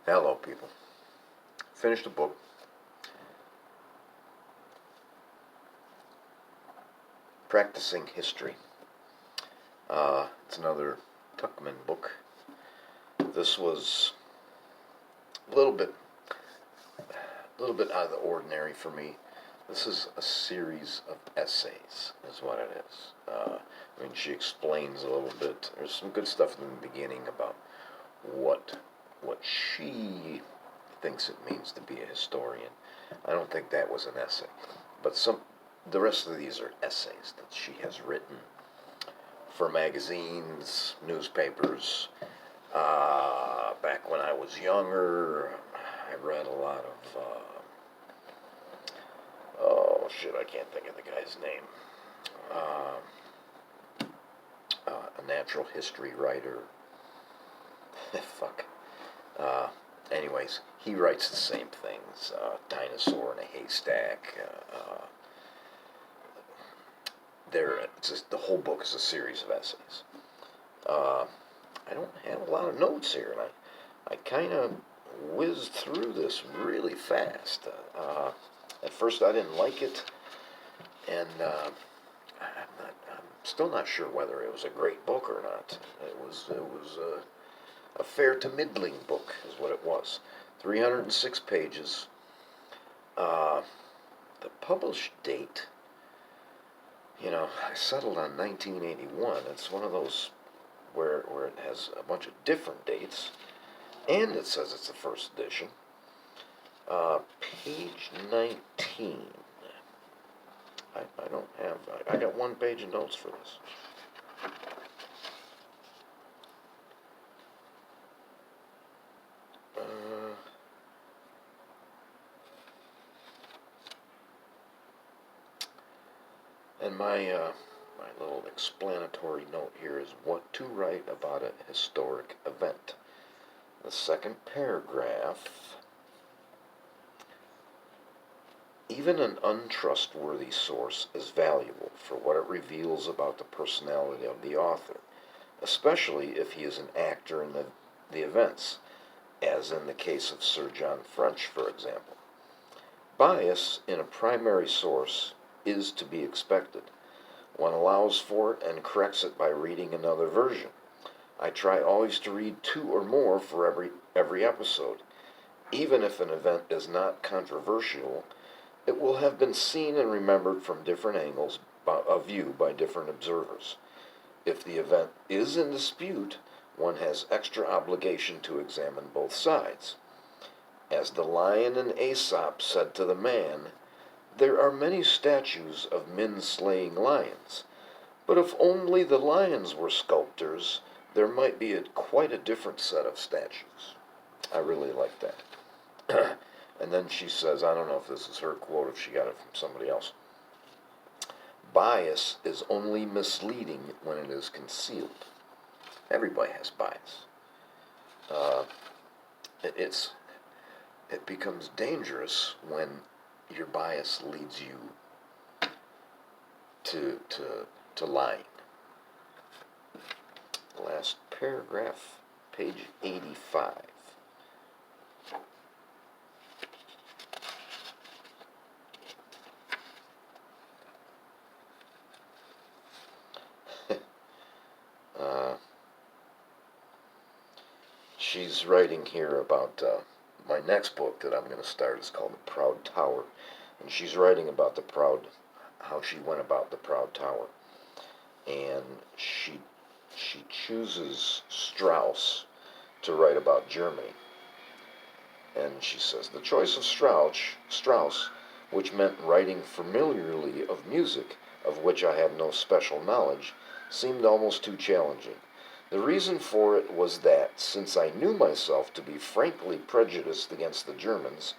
Hello, people. Finished a book. Practicing History. It's another Tuckman book. This was a little bit out of the ordinary for me. This is a series of essays, is what it is. She explains a little bit. There's some good stuff in the beginning about what she thinks it means to be a historian. I don't think that was an essay, but the rest of these are essays that she has written for magazines, newspapers. Back when I was younger, I read a lot of, I can't think of the guy's name. A natural history writer. Fuck. Anyways, he writes the same things. Dinosaur in a Haystack. The whole book is a series of essays. I don't have a lot of notes here, and I kind of whizzed through this really fast. At first, I didn't like it, and I'm still not sure whether it was a great book or not. It was a fair to middling book, is what it was. 306 pages. The published date, I settled on 1981. It's one of those where it has a bunch of different dates, and it says it's the first edition. Page 19. I don't have, I got one page of notes for this. And my little explanatory note here is what to write about a historic event. The second paragraph. Even an untrustworthy source is valuable for what it reveals about the personality of the author, especially if he is an actor in the events, as in the case of Sir John French, for example. Bias in a primary source is to be expected. One allows for it and corrects it by reading another version. I try always to read 2 or more for every episode. Even if an event is not controversial, it will have been seen and remembered from different angles of view by different observers. If the event is in dispute, one has extra obligation to examine both sides. As the lion in Aesop said to the man, "There are many statues of men slaying lions, but if only the lions were sculptors, there might be quite a different set of statues." I really like that. And then she says, I don't know if this is her quote, if she got it from somebody else. Bias is only misleading when it is concealed. Everybody has bias. It becomes dangerous when your bias leads you to lying. Last paragraph, page 85. She's writing here about my next book that I'm going to start. Is called The Proud Tower, and she's writing about how she went about the Proud Tower, and she chooses Strauss to write about Germany, and she says the choice of Strauss, which meant writing familiarly of music, of which I have no special knowledge, seemed almost too challenging. The reason for it was that, since I knew myself to be frankly prejudiced against the Germans,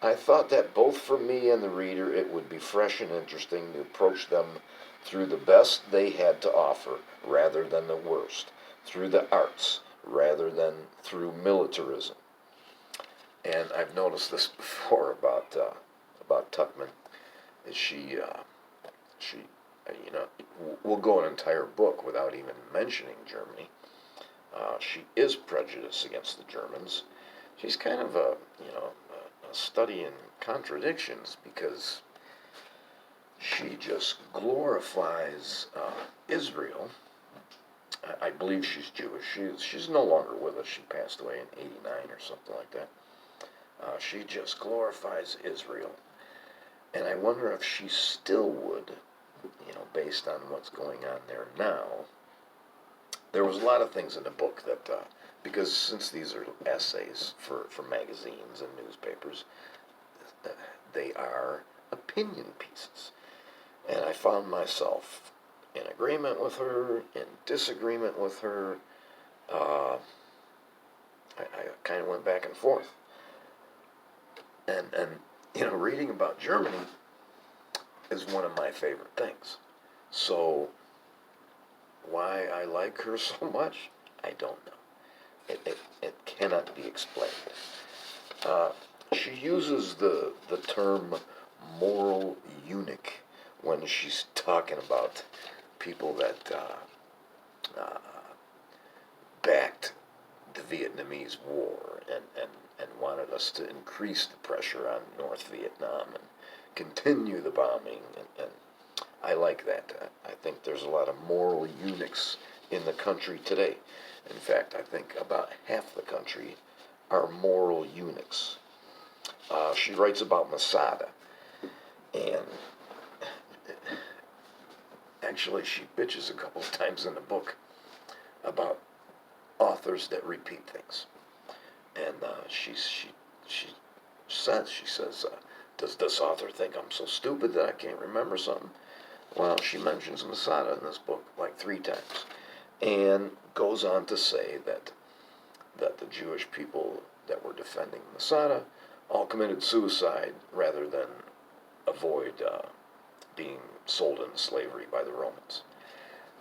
I thought that both for me and the reader it would be fresh and interesting to approach them through the best they had to offer, rather than the worst, through the arts, rather than through militarism. And I've noticed this before about Tuckman. Is she we'll go an entire book without even mentioning Germany. She is prejudiced against the Germans, she's kind of a study in contradictions because she just glorifies Israel. I believe she's Jewish. She's no longer with us. She passed away in '89 or something like that. She just glorifies Israel, and I wonder if she still would, based on what's going on there now. There was a lot of things in the book that, because since these are essays for magazines and newspapers, they are opinion pieces. And I found myself in agreement with her, in disagreement with her. I kind of went back and forth. And reading about Germany is one of my favorite things. So why I like her so much, I don't know. It cannot be explained. She uses the term moral eunuch when she's talking about people that backed the Vietnamese War and wanted us to increase the pressure on North Vietnam and continue the bombing. And I like that. I think there's a lot of moral eunuchs in the country today. In fact, I think about half the country are moral eunuchs. She writes about Masada, and actually she bitches a couple of times in the book about authors that repeat things. And she says, does this author think I'm so stupid that I can't remember something? Well, she mentions Masada in this book like 3 times, and goes on to say that the Jewish people that were defending Masada all committed suicide rather than avoid being sold into slavery by the Romans.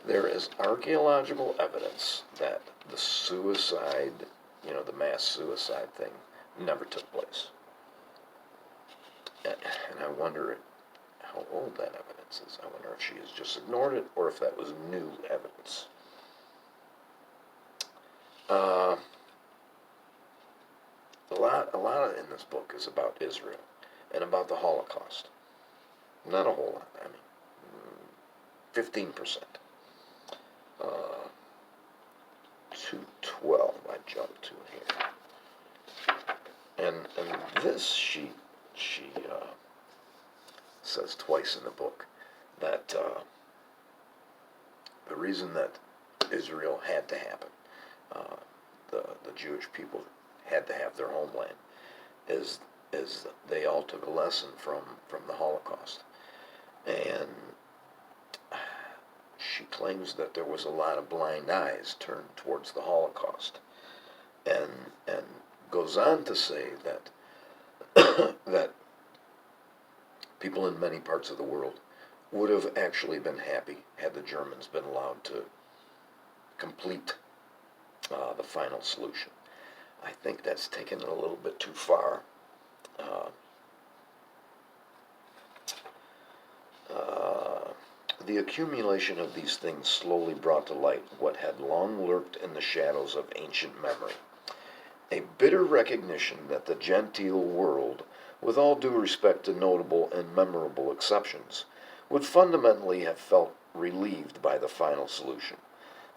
There is archaeological evidence that the suicide, the mass suicide thing, never took place. And I wonder how old that evidence is. I wonder if she has just ignored it or if that was new evidence. A lot in this book is about Israel and about the Holocaust. Not a whole lot. I mean, 15%. 212 I jumped to here. And this she says twice in the book that the reason that Israel had to happen, the Jewish people had to have their homeland, is they all took a lesson from the Holocaust. And she claims that there was a lot of blind eyes turned towards the Holocaust, and goes on to say that that people in many parts of the world would have actually been happy had the Germans been allowed to complete the final solution. I think that's taken it a little bit too far. The accumulation of these things slowly brought to light what had long lurked in the shadows of ancient memory. A bitter recognition that the gentile world, with all due respect to notable and memorable exceptions, would fundamentally have felt relieved by the final solution.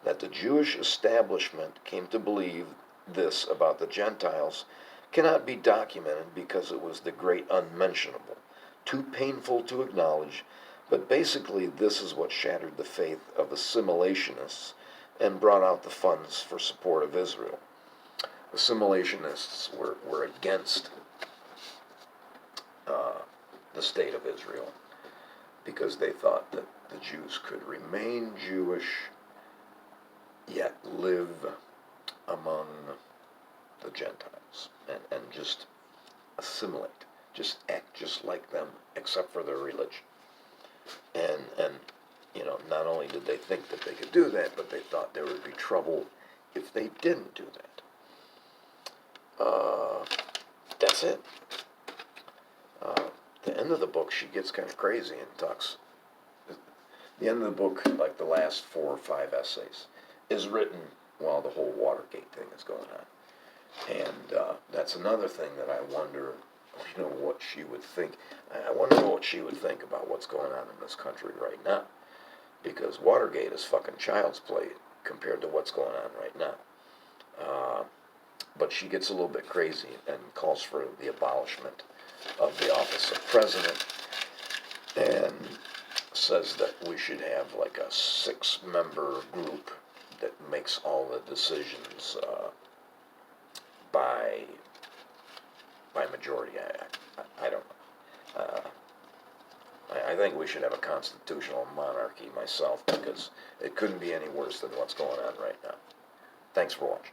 That the Jewish establishment came to believe this about the Gentiles cannot be documented because it was the great unmentionable, too painful to acknowledge, but basically this is what shattered the faith of assimilationists and brought out the funds for support of Israel. Assimilationists were against the state of Israel because they thought that the Jews could remain Jewish yet live among the Gentiles and just assimilate, just act just like them except for their religion. And not only did they think that they could do that, but they thought there would be trouble if they didn't do that. That's it. The end of the book, she gets kind of crazy and talks. The end of the book, like the last 4 or 5 essays, is written while the whole Watergate thing is going on. And that's another thing that I wonder, what she would think. I wonder what she would think about what's going on in this country right now. Because Watergate is fucking child's play compared to what's going on right now. Uh, but she gets a little bit crazy and calls for the abolishment of the office of president, and says that we should have like a 6-member group that makes all the decisions by majority. I don't know. I think we should have a constitutional monarchy myself, because it couldn't be any worse than what's going on right now. Thanks for watching.